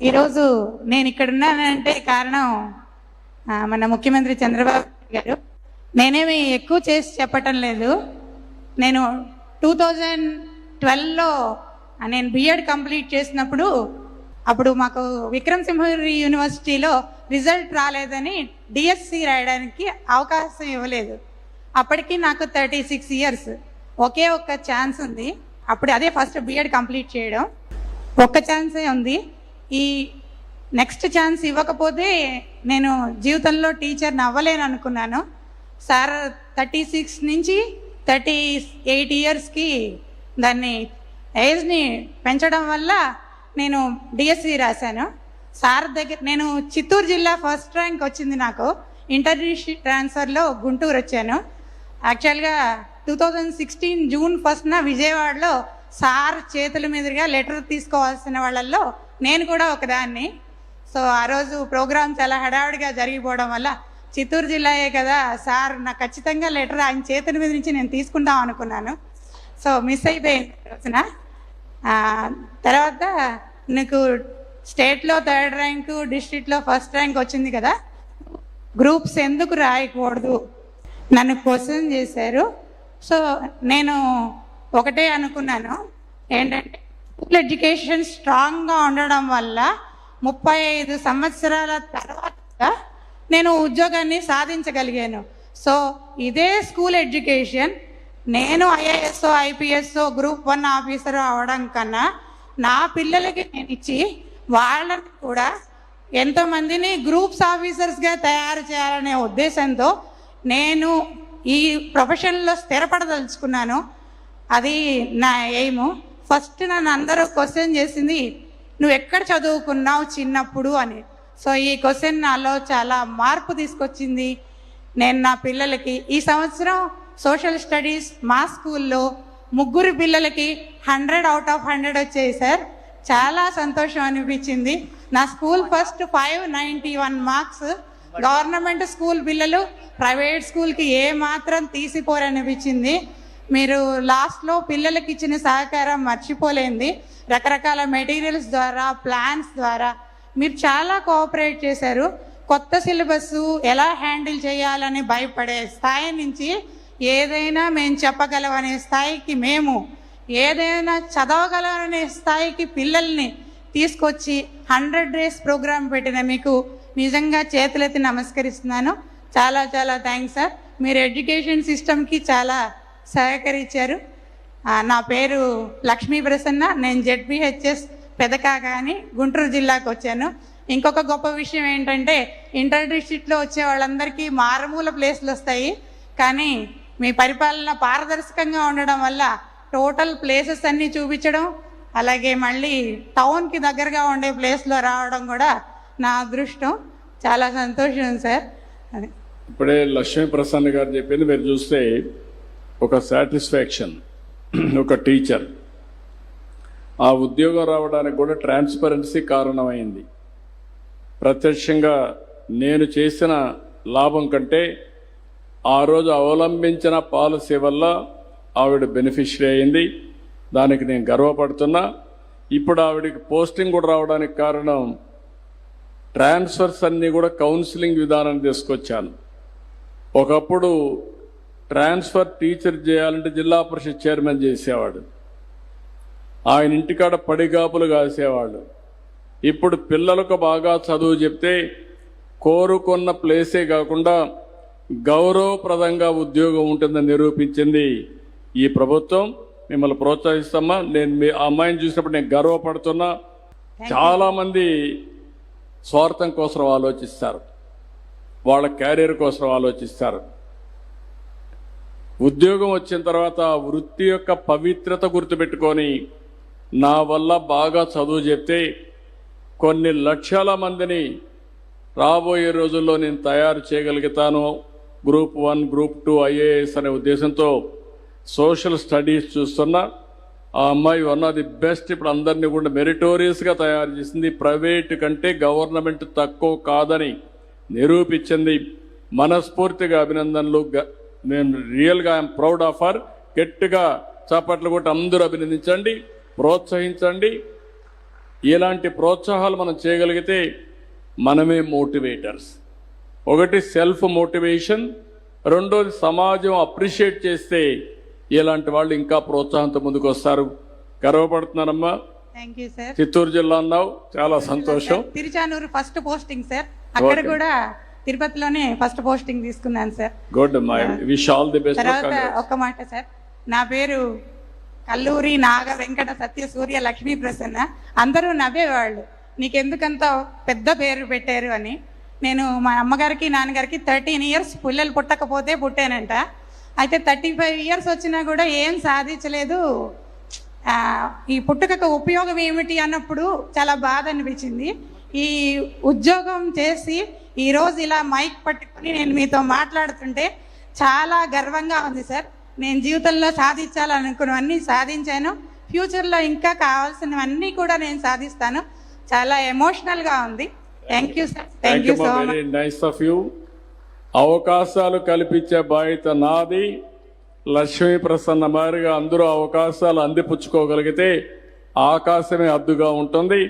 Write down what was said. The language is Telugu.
ఈరోజు నేను ఇక్కడ ఉన్నానంటే కారణం మన ముఖ్యమంత్రి చంద్రబాబు గారు. నేనేమి ఎక్కువ చేసి చెప్పటం లేదు. నేను 2012లో నేను బిఎడ్ కంప్లీట్ చేసినప్పుడు అప్పుడు మాకు విక్రమసింహపురి యూనివర్సిటీలో రిజల్ట్ రాలేదని డిఎస్సి రాయడానికి అవకాశం ఇవ్వలేదు. అప్పటికి నాకు 36 ఇయర్స్, ఒకే ఒక్క ఛాన్స్ ఉంది. అప్పుడు అదే ఫస్ట్ బిఎడ్ కంప్లీట్ చేయడం, ఒక్క ఛాన్సే ఉంది. ఈ నెక్స్ట్ ఛాన్స్ ఇవ్వకపోతే నేను జీవితంలో టీచర్ని అవ్వలేను అనుకున్నాను. సార్ 36 నుంచి 38 ఇయర్స్కి దాన్ని ఏజ్ని పెంచడం వల్ల నేను డిఎస్సి రాశాను. సార్ దగ్గర నేను చిత్తూరు జిల్లా ఫస్ట్ ర్యాంక్ వచ్చింది నాకు. ఇంటర్ డిస్ట్రిక్ట్ ట్రాన్స్ఫర్లో గుంటూరు వచ్చాను. యాక్చువల్గా 2016 జూన్ 1న విజయవాడలో సార్ చేతుల మీదుగా లెటర్ తీసుకోవాల్సిన వాళ్ళల్లో నేను కూడా ఒకదాన్ని. సో ఆ రోజు ప్రోగ్రామ్ చాలా హడావుడిగా జరిగిపోవడం వల్ల చిత్తూరు జిల్లాయే కదా సార్, నాకు ఖచ్చితంగా లెటర్ ఆయన చేతుల మీద నుంచి నేను తీసుకుందాం అనుకున్నాను. సో మిస్ అయిపోయింది రోజున. తర్వాత నీకు స్టేట్లో 3rd ర్యాంకు, డిస్ట్రిక్ట్లో 1st ర్యాంక్ వచ్చింది కదా, గ్రూప్స్ ఎందుకు రాయకూడదు నన్ను క్వశ్చన్ చేశారు. సో నేను ఒకటే అనుకున్నాను, ఏంటంటే స్కూల్ ఎడ్యుకేషన్ స్ట్రాంగ్గా ఉండడం వల్ల 35 సంవత్సరాల తర్వాత నేను ఉద్యోగాన్ని సాధించగలిగాను. సో ఇదే స్కూల్ ఎడ్యుకేషన్ నేను ఐఏఎస్ఓ, ఐపీఎస్ఓ, గ్రూప్ 1 ఆఫీసర్ అవడం కన్నా నా పిల్లలకి నేను ఇచ్చి వాళ్ళని కూడా ఎంతోమందిని గ్రూప్స్ ఆఫీసర్స్గా తయారు చేయాలనే ఉద్దేశంతో నేను ఈ ప్రొఫెషన్లో స్థిరపడదలుచుకున్నాను. అది నా ఎయిము. ఫస్ట్ నన్ను అందరూ క్వశ్చన్ చేసింది, నువ్వు ఎక్కడ చదువుకున్నావు చిన్నప్పుడు అని. సో ఈ క్వశ్చన్ నాలో చాలా మార్పు తీసుకొచ్చింది. నేను నా పిల్లలకి ఈ సంవత్సరం సోషల్ స్టడీస్ మా స్కూల్లో 3 పిల్లలకి 100/100 వచ్చాయి సార్. చాలా సంతోషం అనిపించింది. నా school first 591 marks. Government school పిల్లలు ప్రైవేట్ స్కూల్కి ఏమాత్రం తీసిపోరనిపించింది. మీరు లాస్ట్లో పిల్లలకి ఇచ్చిన సహకారం మర్చిపోలేంది. రకరకాల మెటీరియల్స్ ద్వారా, ప్లాన్స్ ద్వారా మీరు చాలా కోఆపరేట్ చేశారు. కొత్త సిలబస్ ఎలా హ్యాండిల్ చేయాలని భయపడే స్థాయి నుంచి ఏదైనా మేము చెప్పగలమనే స్థాయికి, మేము ఏదైనా చదవగలమనే స్థాయికి పిల్లల్ని తీసుకొచ్చి 100 డేస్ ప్రోగ్రాం పెట్టిన మీకు నిజంగా చేతులెత్తి నమస్కరిస్తున్నాను. చాలా చాలా థ్యాంక్స్ సార్. మీరు ఎడ్యుకేషన్ సిస్టమ్కి చాలా సహకరించారు. నా పేరు లక్ష్మీ ప్రసన్న. నేను జెడ్పీహెచ్ఎస్ పెదకాకాని గుంటూరు జిల్లాకు వచ్చాను. ఇంకొక గొప్ప విషయం ఏంటంటే ఇంటర్ డిస్ట్రిక్ట్లో వచ్చే వాళ్ళందరికీ మారుమూల ప్లేస్లు వస్తాయి, కానీ మీ పరిపాలన పారదర్శకంగా ఉండడం వల్ల టోటల్ ప్లేసెస్ అన్నీ చూపించడం, అలాగే మళ్ళీ టౌన్కి దగ్గరగా ఉండే ప్లేస్లో రావడం కూడా నా అదృష్టం. చాలా సంతోషం సార్. అది ఇప్పుడే లక్ష్మీ ప్రసన్న గారు చెప్పింది మీరు చూస్తే ఒక సాటిస్ఫాక్షన్. ఒక టీచర్ ఆ ఉద్యోగం రావడానికి కూడా ట్రాన్స్పరెన్సీ కారణమైంది. ప్రత్యక్షంగా నేను చేసిన లాభం కంటే ఆ రోజు అవలంబించిన పాలసీ వల్ల ఆవిడ బెనిఫిషియరీ అయింది. దానికి నేను గర్వపడుతున్నా. ఇప్పుడు ఆవిడకి పోస్టింగ్ కూడా రావడానికి కారణం ట్రాన్స్ఫర్స్ అన్నీ కూడా కౌన్సిలింగ్ విధానం తీసుకొచ్చాను. ఒకప్పుడు ట్రాన్స్ఫర్ టీచర్ చేయాలంటే జిల్లా పరిషత్ చైర్మన్ చేసేవాడు, ఆయన ఇంటికాడ పడిగాపులు కాసేవాళ్ళు. ఇప్పుడు పిల్లలకు బాగా చదువు చెప్తే కోరుకున్న ప్లేసే కాకుండా గౌరవప్రదంగా ఉద్యోగం ఉంటుందని నిరూపించింది ఈ ప్రభుత్వం. మిమ్మల్ని ప్రోత్సహిస్తామా. నేను మీ అమ్మాయిని చూసినప్పుడు నేను గర్వపడుతున్నా. చాలామంది స్వార్థం కోసం ఆలోచిస్తారు, వాళ్ళ క్యారియర్ కోసం ఆలోచిస్తారు. ఉద్యోగం వచ్చిన తర్వాత వృత్తి యొక్క పవిత్రత గుర్తుపెట్టుకొని నా వల్ల బాగా చదువు చెప్తే కొన్ని లక్షల మందిని రాబోయే రోజుల్లో నేను తయారు చేయగలుగుతాను. గ్రూప్ 1, గ్రూప్ 2 ఐఏఎస్ అనే ఉద్దేశంతో సోషల్ స్టడీస్ చూస్తున్నా. ఆ అమ్మాయి వన్ ఆఫ్ ది బెస్ట్. ఇప్పుడు అందరినీ కూడా మెరిటోరియస్గా తయారు చేసింది. ప్రైవేట్ కంటే గవర్నమెంట్ తక్కువ కాదని నిరూపించింది. మనస్ఫూర్తిగా అభినందనలు. నేను రియల్గా ఐఎమ్ ప్రౌడ్ ఆఫ్ హర్. గట్టిగా చప్పట్లు కొట్టి అందరూ అభినందించండి, ప్రోత్సహించండి. ఇలాంటి ప్రోత్సాహాలు మనం చేయగలిగితే మనమే మోటివేటర్స్. ఒకటి సెల్ఫ్ మోటివేషన్, రెండోది సమాజం అప్రిషియేట్ చేస్తే ఇలాంటి వాళ్ళు ఇంకా ప్రోత్సాహంతో ముందుకు వస్తారు. గర్వపడుతున్నానమ్మా. Thank you sir. చిత్తూరు జిల్లా అన్నావు, చాలా సంతోషం. తిరుచానూరు ఫస్ట్ పోస్టింగ్ సార్, అక్కడ Okay. కూడా తిరుపతిలోనే ఫస్ట్ పోస్టింగ్ తీసుకున్నాను సార్. గుడ్ అమ్మా, విష్ ఆల్ ది బెస్ట్. తర్వాత ఒక్క మాట సార్, నా పేరు కల్లూరి నాగ వెంకట సత్య సూర్య లక్ష్మీ ప్రసన్న. అందరూ నవ్వేవాళ్ళు, నీకెందుకంత పెద్ద పేరు పెట్టారు అని. నేను మా అమ్మగారికి నాన్నగారికి 13 ఇయర్స్ పిల్లలు పుట్టకపోతే పుట్టానంట. అయితే 35 ఇయర్స్ వచ్చినా కూడా ఏం సాధించలేదు. ఈ పుట్టుకకు ఉపయోగం ఏమిటి అన్నప్పుడు చాలా బాధ అనిపించింది. ఈ ఉద్యోగం చేసి ఈరోజు ఇలా మైక్ పట్టుకొని నేను మీతో మాట్లాడుతుంటే చాలా గర్వంగా ఉంది సార్. నేను జీవితంలో సాధించాలనుకున్నవన్నీ సాధించాను. ఫ్యూచర్లో ఇంకా కావాల్సినవన్నీ కూడా నేను సాధిస్తాను. చాలా ఎమోషనల్గా ఉంది. Thank you sir. Thank you so much. Very nice of you. అవకాశాలు కల్పించే బాధ్యత నాది. లక్ష్మీ ప్రసన్న మారిగా అందరూ అవకాశాలు అందిపుచ్చుకోగలిగితే ఆకాశమే హద్దుగా ఉంటుంది.